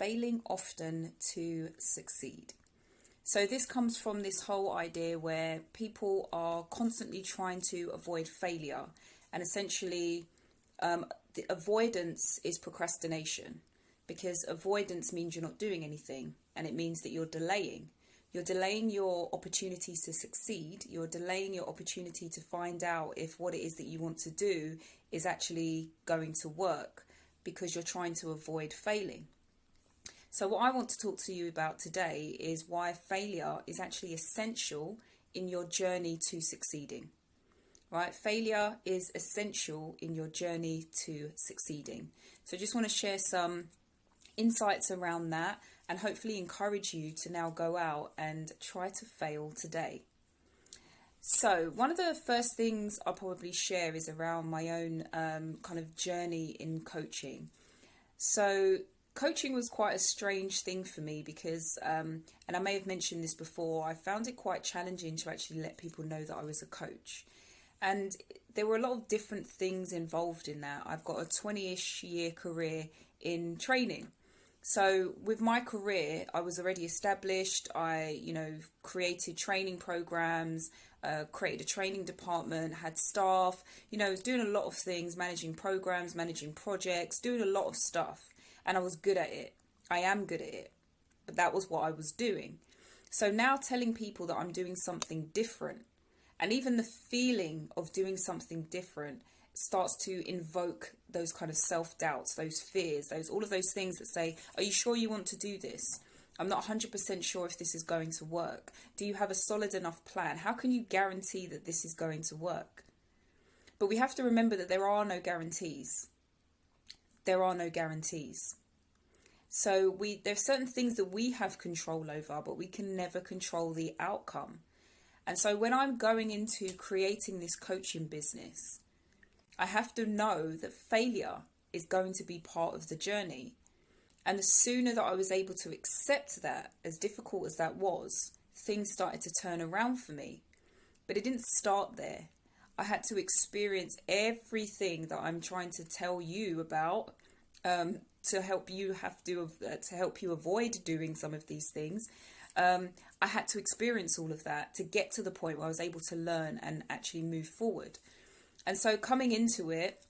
failing often to succeed. So this comes from this whole idea where people are constantly trying to avoid failure, and essentially the avoidance is procrastination, because avoidance means you're not doing anything, and it means that you're delaying. You're delaying your opportunities to succeed. You're delaying your opportunity to find out if what it is that you want to do is actually going to work, because you're trying to avoid failing. So what I want to talk to you about today is why failure is actually essential in your journey to succeeding. Right? Failure is essential in your journey to succeeding. So I just want to share some insights around that and hopefully encourage you to now go out and try to fail today. So one of the first things I'll probably share is around my own kind of journey in coaching. So coaching was quite a strange thing for me because, and I may have mentioned this before, I found it quite challenging to actually let people know that I was a coach. And there were a lot of different things involved in that. I've got a 20-ish year career in training. So with my career, I was already established. I, created training programs, created a training department, had staff, was doing a lot of things, managing programs, managing projects, doing a lot of stuff. And I was good at it. I am good at it. But that was what I was doing. So now telling people that I'm doing something different, and even the feeling of doing something different starts to invoke those kind of self-doubts, those fears, all of those things that say, are you sure you want to do this? I'm not 100% sure if this is going to work. Do you have a solid enough plan? How can you guarantee that this is going to work? But we have to remember that there are no guarantees. There are no guarantees. So there's certain things that we have control over, but we can never control the outcome. And so when I'm going into creating this coaching business, I have to know that failure is going to be part of the journey. And the sooner that I was able to accept that, as difficult as that was, things started to turn around for me. But it didn't start there. I had to experience everything that I'm trying to tell you about to help you avoid doing some of these things. I had to experience all of that to get to the point where I was able to learn and actually move forward. And so coming into it,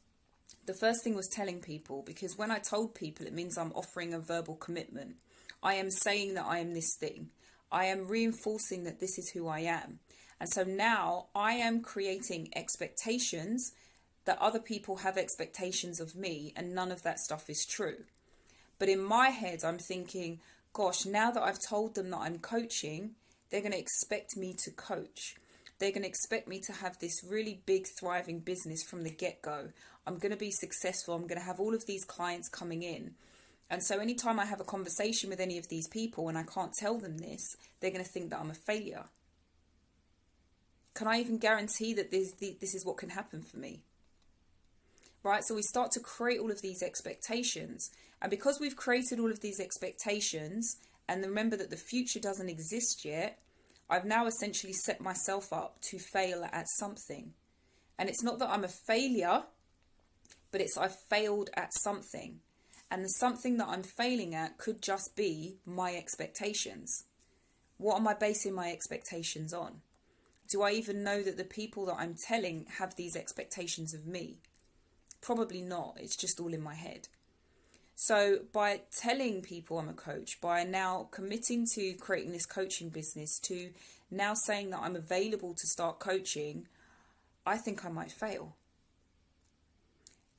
the first thing was telling people, because when I told people, it means I'm offering a verbal commitment. I am saying that I am this thing. I am reinforcing that this is who I am. And so now I am creating expectations that other people have expectations of me, and none of that stuff is true. But in my head, I'm thinking, gosh, now that I've told them that I'm coaching, they're going to expect me to coach. They're going to expect me to have this really big, thriving business from the get-go. I'm going to be successful. I'm going to have all of these clients coming in. And so anytime I have a conversation with any of these people and I can't tell them this, they're going to think that I'm a failure. Can I even guarantee that this is what can happen for me? Right? So we start to create all of these expectations. And because we've created all of these expectations, and remember that the future doesn't exist yet, I've now essentially set myself up to fail at something. And it's not that I'm a failure, but it's I've failed at something. And the something that I'm failing at could just be my expectations. What am I basing my expectations on? Do I even know that the people that I'm telling have these expectations of me? Probably not. It's just all in my head. So by telling people I'm a coach, by now committing to creating this coaching business, to now saying that I'm available to start coaching, I think I might fail.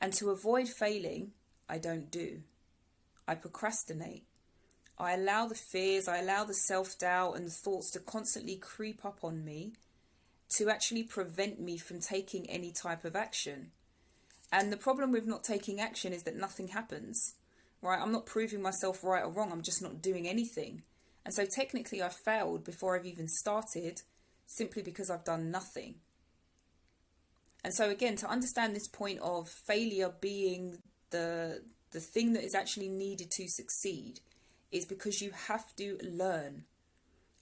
And to avoid failing, I don't do. I procrastinate. I allow the fears, I allow the self-doubt and the thoughts to constantly creep up on me to actually prevent me from taking any type of action. And the problem with not taking action is that nothing happens. Right, I'm not proving myself right or wrong, I'm just not doing anything. And so technically I failed before I've even started, simply because I've done nothing. And so again, to understand this point of failure being the thing that is actually needed to succeed, is because you have to learn.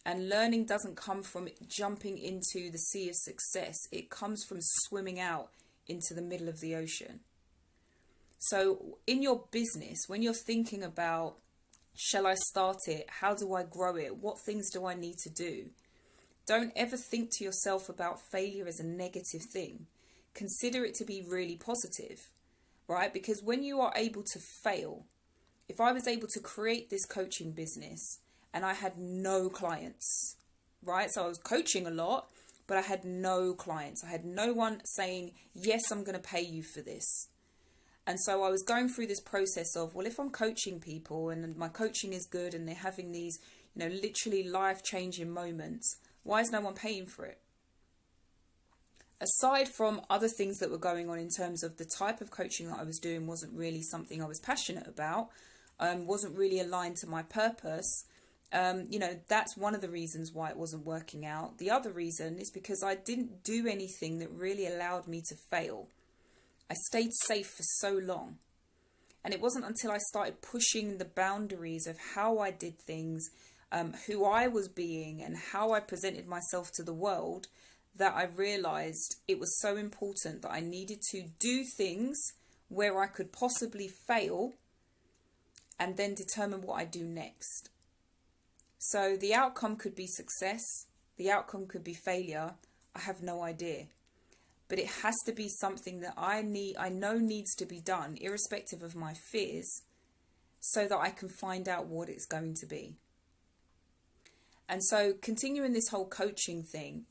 And learning doesn't come from jumping into the sea of success, it comes from swimming out into the middle of the ocean. So in your business, when you're thinking about, Shall I start it? How do I grow it? What things do I need to do? Don't ever think to yourself about failure as a negative thing. Consider it to be really positive, right? Because when you are able to fail, if I was able to create this coaching business and I had no clients, right? So I was coaching a lot, but I had no clients. I had no one saying, yes, I'm going to pay you for this. And so I was going through this process of, well, if I'm coaching people and my coaching is good and they're having these, literally life-changing moments, why is no one paying for it? Aside from other things that were going on in terms of the type of coaching that I was doing wasn't really something I was passionate about, wasn't really aligned to my purpose, that's one of the reasons why it wasn't working out. The other reason is because I didn't do anything that really allowed me to fail. I stayed safe for so long. And it wasn't until I started pushing the boundaries of how I did things, who I was being and how I presented myself to the world, that I realized it was so important that I needed to do things where I could possibly fail and then determine what I do next. So the outcome could be success. The outcome could be failure. I have no idea. But it has to be something that I know needs to be done, irrespective of my fears, so that I can find out what it's going to be. And so continuing this whole coaching thing,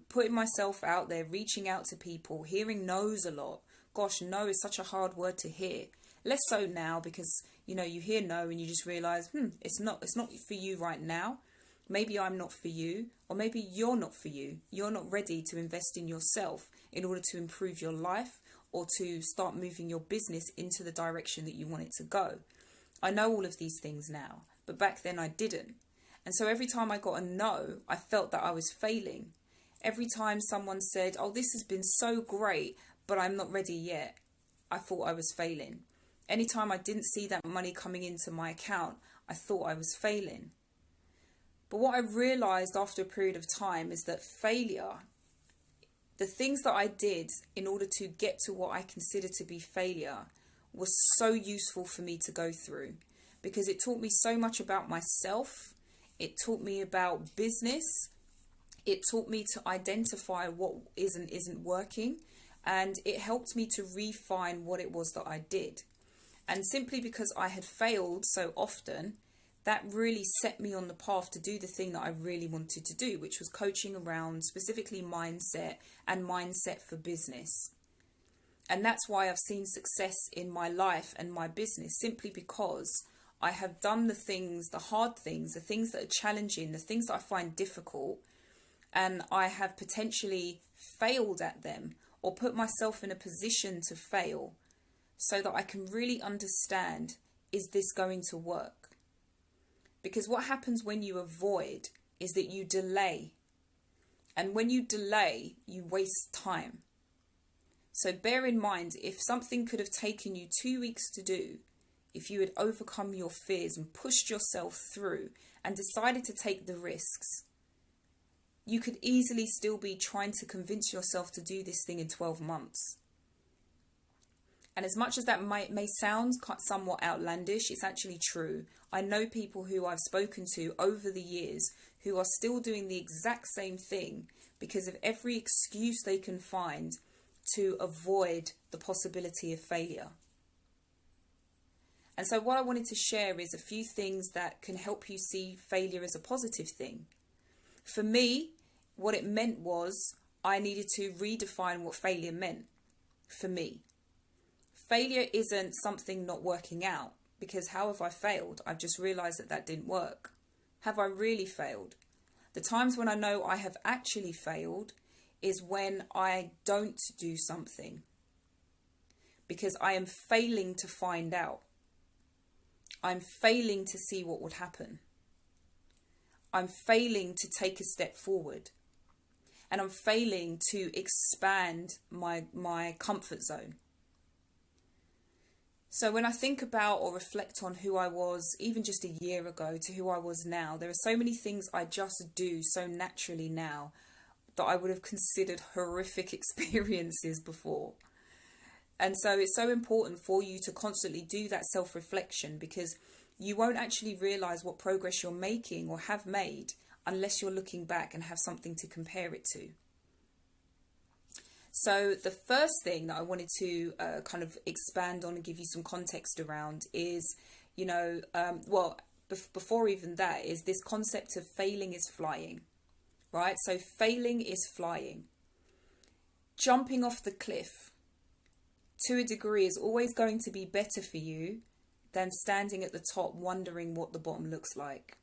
putting myself out there, reaching out to people, hearing no's a lot. Gosh, no is such a hard word to hear. Less so now because, you hear no and you just realize, it's not for you right now. Maybe I'm not for you, or maybe you're not for you. You're not ready to invest in yourself in order to improve your life or to start moving your business into the direction that you want it to go. I know all of these things now, but back then I didn't. And so every time I got a no, I felt that I was failing. Every time someone said, oh, this has been so great, but I'm not ready yet, I thought I was failing. Anytime I didn't see that money coming into my account, I thought I was failing. But what I realized after a period of time is that failure, the things that I did in order to get to what I consider to be failure, was so useful for me to go through, because it taught me so much about myself. It taught me about business. It taught me to identify what is and isn't working, and it helped me to refine what it was that I did. And simply because I had failed so often, that really set me on the path to do the thing that I really wanted to do, which was coaching around specifically mindset and mindset for business. And that's why I've seen success in my life and my business, simply because I have done the things, the hard things, the things that are challenging, the things that I find difficult, and I have potentially failed at them or put myself in a position to fail so that I can really understand, is this going to work? Because what happens when you avoid is that you delay. And when you delay, you waste time. So bear in mind, if something could have taken you 2 weeks to do, if you had overcome your fears and pushed yourself through and decided to take the risks, you could easily still be trying to convince yourself to do this thing in 12 months. And as much as that may sound somewhat outlandish, it's actually true. I know people who I've spoken to over the years who are still doing the exact same thing because of every excuse they can find to avoid the possibility of failure. And so what I wanted to share is a few things that can help you see failure as a positive thing. For me, what it meant was I needed to redefine what failure meant for me. Failure isn't something not working out, because how have I failed? I've just realized that didn't work. Have I really failed? The times when I know I have actually failed is when I don't do something, because I am failing to find out. I'm failing to see what would happen. I'm failing to take a step forward. And I'm failing to expand my comfort zone. So when I think about or reflect on who I was even just a year ago to who I was now, there are so many things I just do so naturally now that I would have considered horrific experiences before. And so it's so important for you to constantly do that self-reflection, because you won't actually realize what progress you're making or have made unless you're looking back and have something to compare it to. So the first thing that I wanted to kind of expand on and give you some context around is, before even that, is this concept of failing is flying, right? So failing is flying. Jumping off the cliff to a degree is always going to be better for you than standing at the top wondering what the bottom looks like.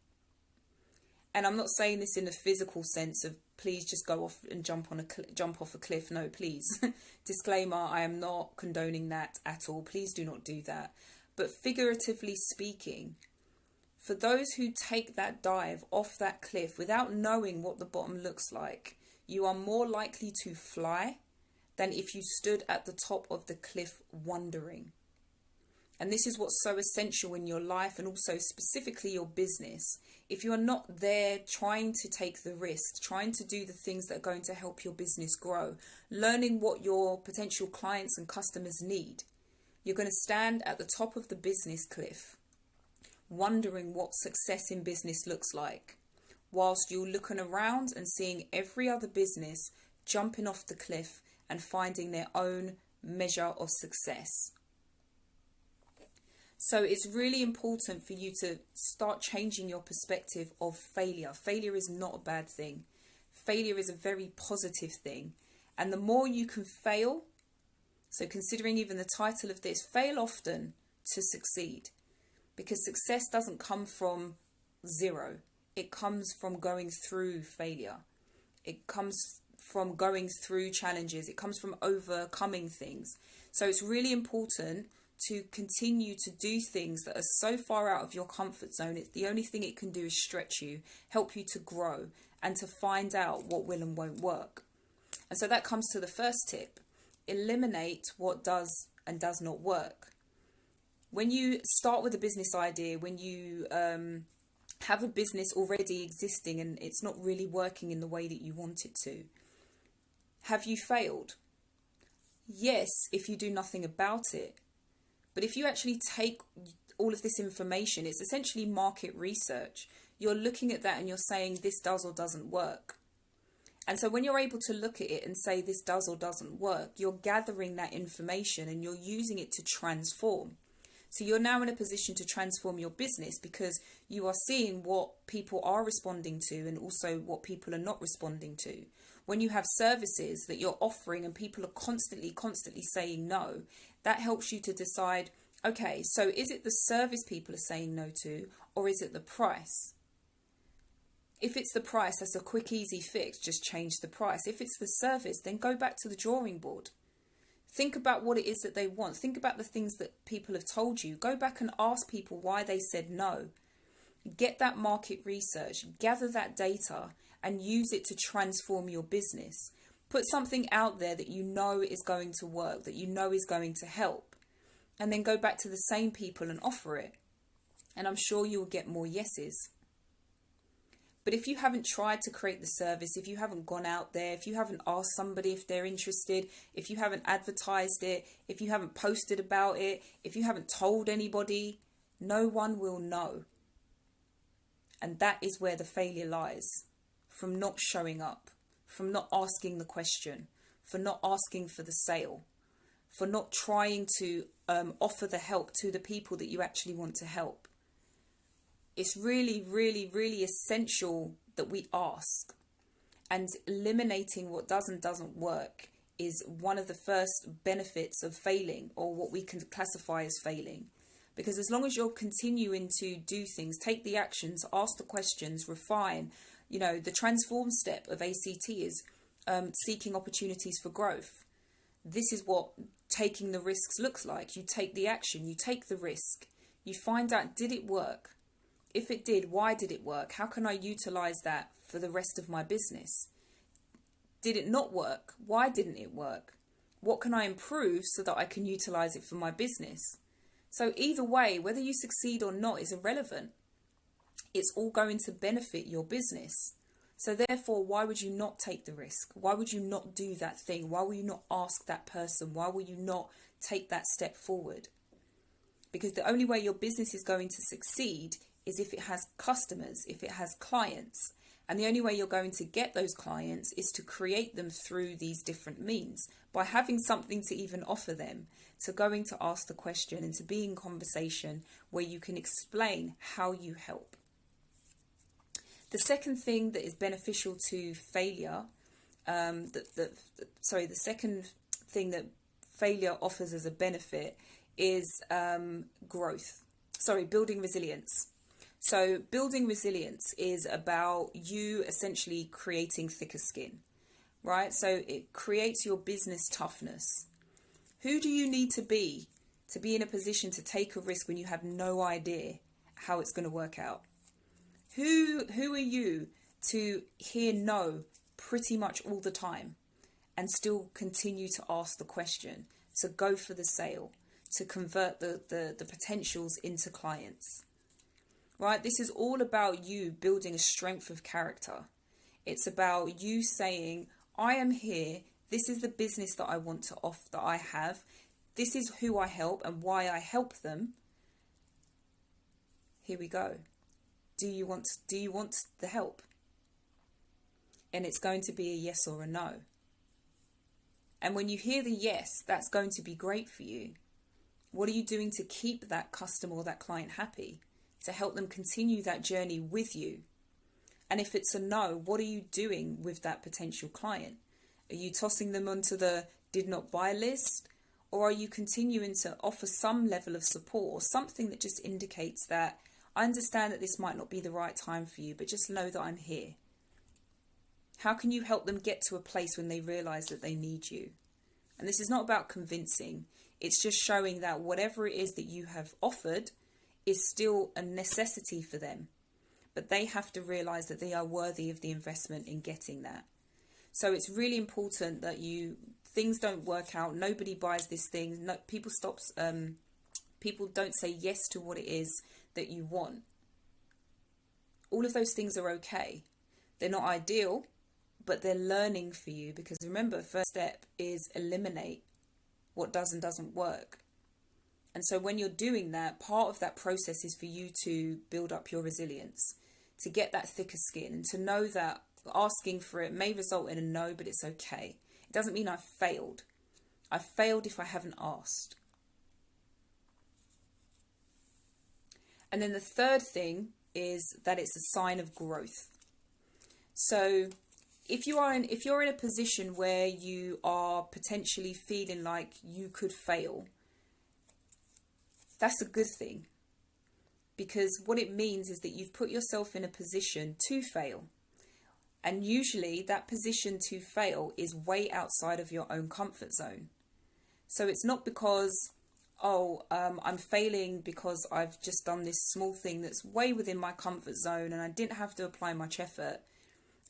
And I'm not saying this in a physical sense of please just go off and jump off a cliff. No, please. Disclaimer, I am not condoning that at all. Please do not do that. But figuratively speaking, for those who take that dive off that cliff without knowing what the bottom looks like, you are more likely to fly than if you stood at the top of the cliff wondering. And this is what's so essential in your life and also specifically your business. If you are not there trying to take the risk, trying to do the things that are going to help your business grow, learning what your potential clients and customers need, you're going to stand at the top of the business cliff, wondering what success in business looks like, whilst you're looking around and seeing every other business jumping off the cliff and finding their own measure of success. So it's really important for you to start changing your perspective of failure. Failure is not a bad thing. Failure is a very positive thing. And the more you can fail, so considering even the title of this, fail often to succeed. Because success doesn't come from zero. It comes from going through failure. It comes from going through challenges. It comes from overcoming things. So it's really important to continue to do things that are so far out of your comfort zone. It's the only thing it can do is stretch you, help you to grow, and to find out what will and won't work. And so that comes to the first tip. Eliminate what does and does not work. When you start with a business idea, when you have a business already existing and it's not really working in the way that you want it to, have you failed? Yes, if you do nothing about it. But if you actually take all of this information, it's essentially market research. You're looking at that and you're saying this does or doesn't work. And so when you're able to look at it and say this does or doesn't work, you're gathering that information and you're using it to transform. So you're now in a position to transform your business because you are seeing what people are responding to and also what people are not responding to. When you have services that you're offering and people are constantly saying no, that helps you to decide, okay, so is it the service people are saying no to, or is it the price? If it's the price, that's a quick, easy fix. Just change the price. If it's the service, then go back to the drawing board. Think about what it is that they want. Think about the things that people have told you. Go back and ask people why they said no. Get that market research, gather that data, and use it to transform your business. Put something out there that you know is going to work, that you know is going to help, and then go back to the same people and offer it. And I'm sure you will get more yeses. But if you haven't tried to create the service, if you haven't gone out there, if you haven't asked somebody if they're interested, if you haven't advertised it, if you haven't posted about it, if you haven't told anybody, no one will know. And that is where the failure lies, from not showing up, from not asking the question, for not asking for the sale, for not trying to offer the help to the people that you actually want to help. It's really, really, really essential that we ask. And eliminating what does and doesn't work is one of the first benefits of failing, or what we can classify as failing. Because as long as you're continuing to do things, take the actions, ask the questions, refine, the transform step of ACT is seeking opportunities for growth. This is what taking the risks looks like. You take the action, you take the risk, you find out, did it work? If it did, why did it work? How can I utilize that for the rest of my business? Did it not work? Why didn't it work? What can I improve so that I can utilize it for my business? So either way, whether you succeed or not is irrelevant. It's all going to benefit your business. So therefore, why would you not take the risk? Why would you not do that thing? Why will you not ask that person? Why will you not take that step forward? because the only way your business is going to succeed is if it has customers, if it has clients. And the only way you're going to get those clients is to create them through these different means, by having something to even offer them, to going to ask the question and to be in conversation where you can explain how you help. The second thing that is beneficial to failure, the second thing that failure offers as a benefit is building resilience. So building resilience is about you essentially creating thicker skin, right? So it creates your business toughness. Who do you need to be in a position to take a risk when you have no idea how it's going to work out? Who are you to hear no pretty much all the time and still continue to ask the question, to go for the sale, to convert the potentials into clients? Right? This is all about you building a strength of character. It's about you saying, I am here. This is the business that I want to offer, that I have. This is who I help and why I help them. Here we go. Do you want the help? And it's going to be a yes or a no. And when you hear the yes, that's going to be great for you. What are you doing to keep that customer or that client happy? To help them continue that journey with you? And if it's a no, what are you doing with that potential client? Are you tossing them onto the did not buy list? Or are you continuing to offer some level of support, or something that just indicates that I understand that this might not be the right time for you, but just know that I'm here? How can you help them get to a place when they realise that they need you? And this is not about convincing. It's just showing that whatever it is that you have offered is still a necessity for them. But they have to realise that they are worthy of the investment in getting that. So it's really important that things don't work out. Nobody buys this thing. No, people don't say yes to what it is that you want. All of those things are okay. They're not ideal, but they're learning for you, because remember, first step is eliminate what does and doesn't work. And so when you're doing that, part of that process is for you to build up your resilience, to get that thicker skin, and to know that asking for it may result in a no, but it's okay. It doesn't mean I've failed. I've failed if I haven't asked. And then the third thing is that it's a sign of growth. So if you're in a position where you are potentially feeling like you could fail, that's a good thing, because what it means is that you've put yourself in a position to fail. And usually that position to fail is way outside of your own comfort zone. So it's not because, I'm failing because I've just done this small thing that's way within my comfort zone and I didn't have to apply much effort.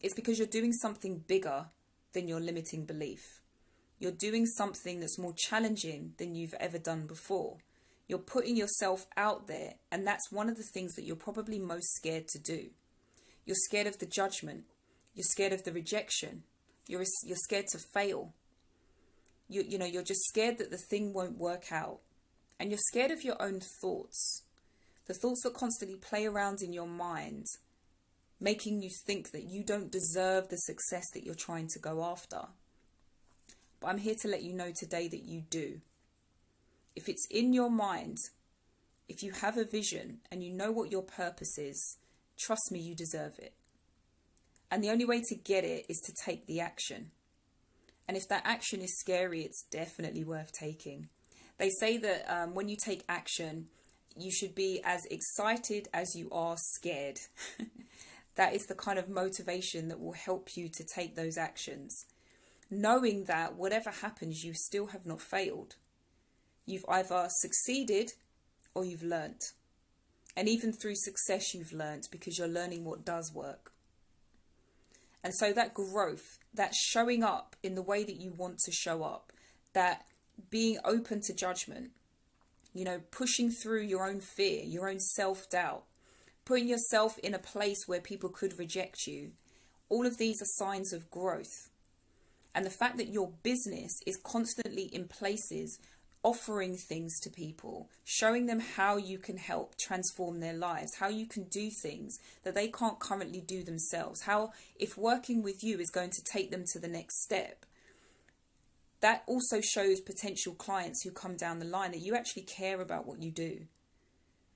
It's because you're doing something bigger than your limiting belief. You're doing something that's more challenging than you've ever done before. You're putting yourself out there, and that's one of the things that you're probably most scared to do. You're scared of the judgment. You're scared of the rejection. You're scared to fail. You're just scared that the thing won't work out. And you're scared of your own thoughts. The thoughts that constantly play around in your mind, making you think that you don't deserve the success that you're trying to go after. But I'm here to let you know today that you do. If it's in your mind, if you have a vision and you know what your purpose is, trust me, you deserve it. And the only way to get it is to take the action. And if that action is scary, it's definitely worth taking. They say that when you take action, you should be as excited as you are scared. That is the kind of motivation that will help you to take those actions. Knowing that whatever happens, you still have not failed. You've either succeeded or you've learnt. And even through success, you've learnt, because you're learning what does work. And so that growth, that showing up in the way that you want to show up, that being open to judgment, pushing through your own fear, your own self-doubt, putting yourself in a place where people could reject you, all of these are signs of growth. And the fact that your business is constantly in places offering things to people, showing them how you can help transform their lives, how you can do things that they can't currently do themselves, how if working with you is going to take them to the next step. That also shows potential clients who come down the line that you actually care about what you do,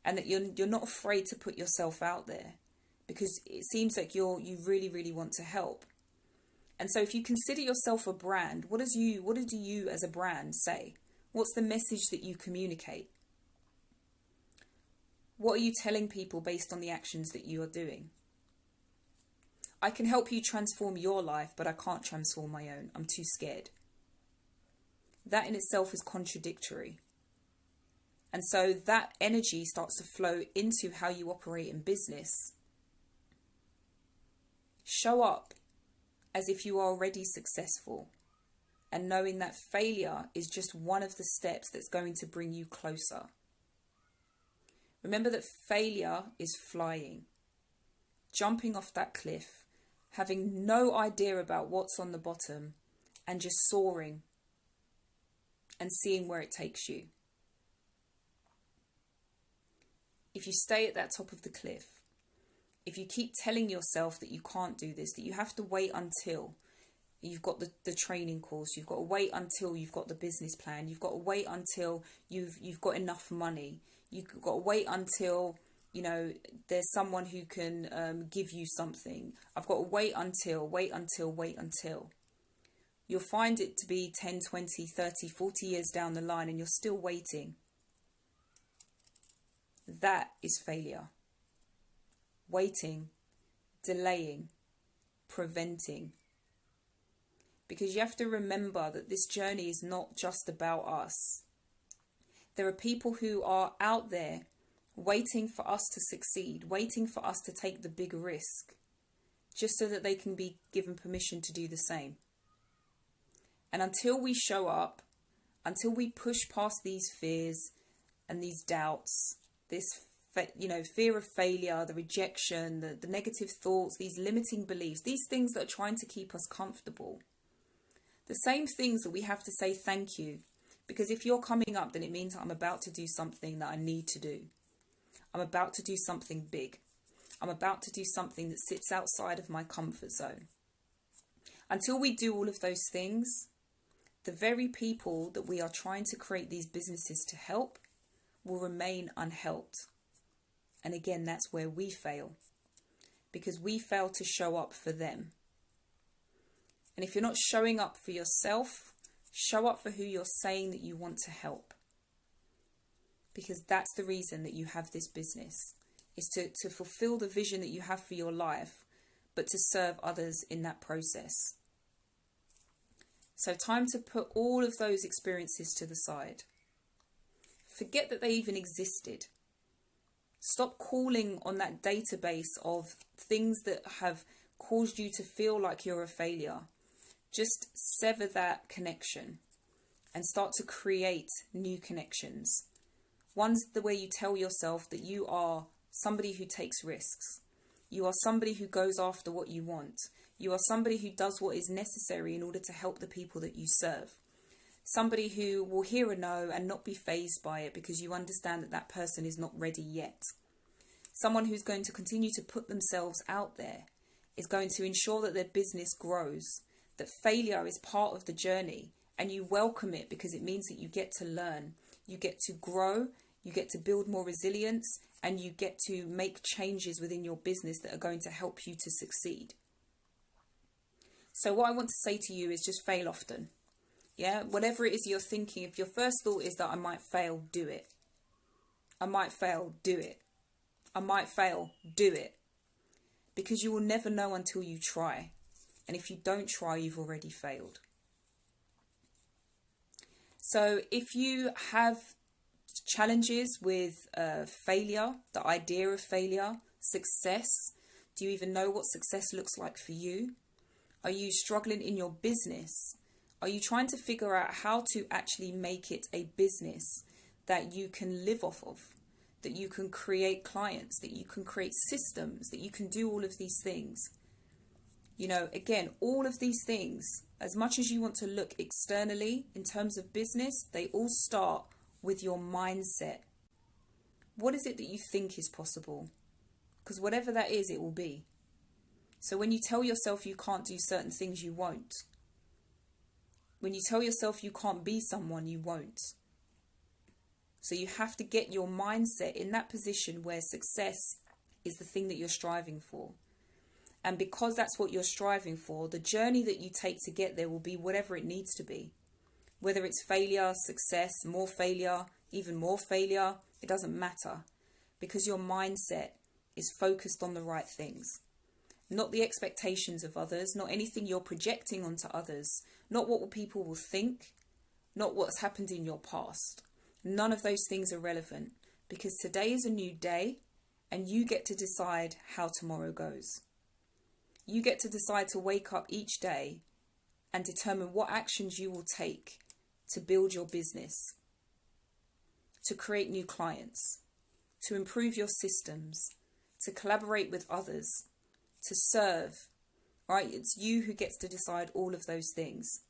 and that you're not afraid to put yourself out there, because it seems like you really, really want to help. And so if you consider yourself a brand, what do you as a brand say? What's the message that you communicate? What are you telling people based on the actions that you are doing? I can help you transform your life, but I can't transform my own. I'm too scared. That in itself is contradictory. And so that energy starts to flow into how you operate in business. Show up as if you are already successful, and knowing that failure is just one of the steps that's going to bring you closer. Remember that failure is flying, jumping off that cliff, having no idea about what's on the bottom, and just soaring and seeing where it takes you. If you stay at that top of the cliff, if you keep telling yourself that you can't do this, that you have to wait until you've got the training course, you've got to wait until you've got the business plan, you've got to wait until you've got enough money, you've got to wait until, there's someone who can give you something. I've got to wait until. You'll find it to be 10, 20, 30, 40 years down the line and you're still waiting. That is failure. Waiting, delaying, preventing. Because you have to remember that this journey is not just about us. There are people who are out there waiting for us to succeed, waiting for us to take the big risk, just so that they can be given permission to do the same. And until we show up, until we push past these fears and these doubts, this fear of failure, the rejection, the negative thoughts, these limiting beliefs, these things that are trying to keep us comfortable. The same things that we have to say thank you. Because if you're coming up, then it means I'm about to do something that I need to do. I'm about to do something big. I'm about to do something that sits outside of my comfort zone. Until we do all of those things, the very people that we are trying to create these businesses to help will remain unhelped. And again, that's where we fail, because we fail to show up for them. And if you're not showing up for yourself, show up for who you're saying that you want to help. Because that's the reason that you have this business, is to fulfill the vision that you have for your life, but to serve others in that process. So time to put all of those experiences to the side. Forget that they even existed. Stop calling on that database of things that have caused you to feel like you're a failure. Just sever that connection and start to create new connections. One's the way you tell yourself that you are somebody who takes risks. You are somebody who goes after what you want. You are somebody who does what is necessary in order to help the people that you serve. Somebody who will hear a no and not be fazed by it because you understand that that person is not ready yet. Someone who's going to continue to put themselves out there, is going to ensure that their business grows, that failure is part of the journey, and you welcome it because it means that you get to learn, you get to grow, you get to build more resilience, and you get to make changes within your business that are going to help you to succeed. So what I want to say to you is just fail often. Yeah, whatever it is you're thinking, if your first thought is that I might fail, do it. I might fail, do it. I might fail, do it. Because you will never know until you try. And if you don't try, you've already failed. So if you have challenges with failure, the idea of failure, success, do you even know what success looks like for you? Are you struggling in your business? Are you trying to figure out how to actually make it a business that you can live off of, that you can create clients, that you can create systems, that you can do all of these things? You know, again, all of these things, as much as you want to look externally in terms of business, they all start with your mindset. What is it that you think is possible? Because whatever that is, it will be. So when you tell yourself you can't do certain things, you won't. When you tell yourself you can't be someone, you won't. So you have to get your mindset in that position where success is the thing that you're striving for. And because that's what you're striving for, the journey that you take to get there will be whatever it needs to be. Whether it's failure, success, more failure, even more failure, it doesn't matter. Because your mindset is focused on the right things. Not the expectations of others, not anything you're projecting onto others, not what people will think, not what's happened in your past. None of those things are relevant, because today is a new day and you get to decide how tomorrow goes. You get to decide to wake up each day and determine what actions you will take to build your business, to create new clients, to improve your systems, to collaborate with others, to serve, right? It's you who gets to decide all of those things.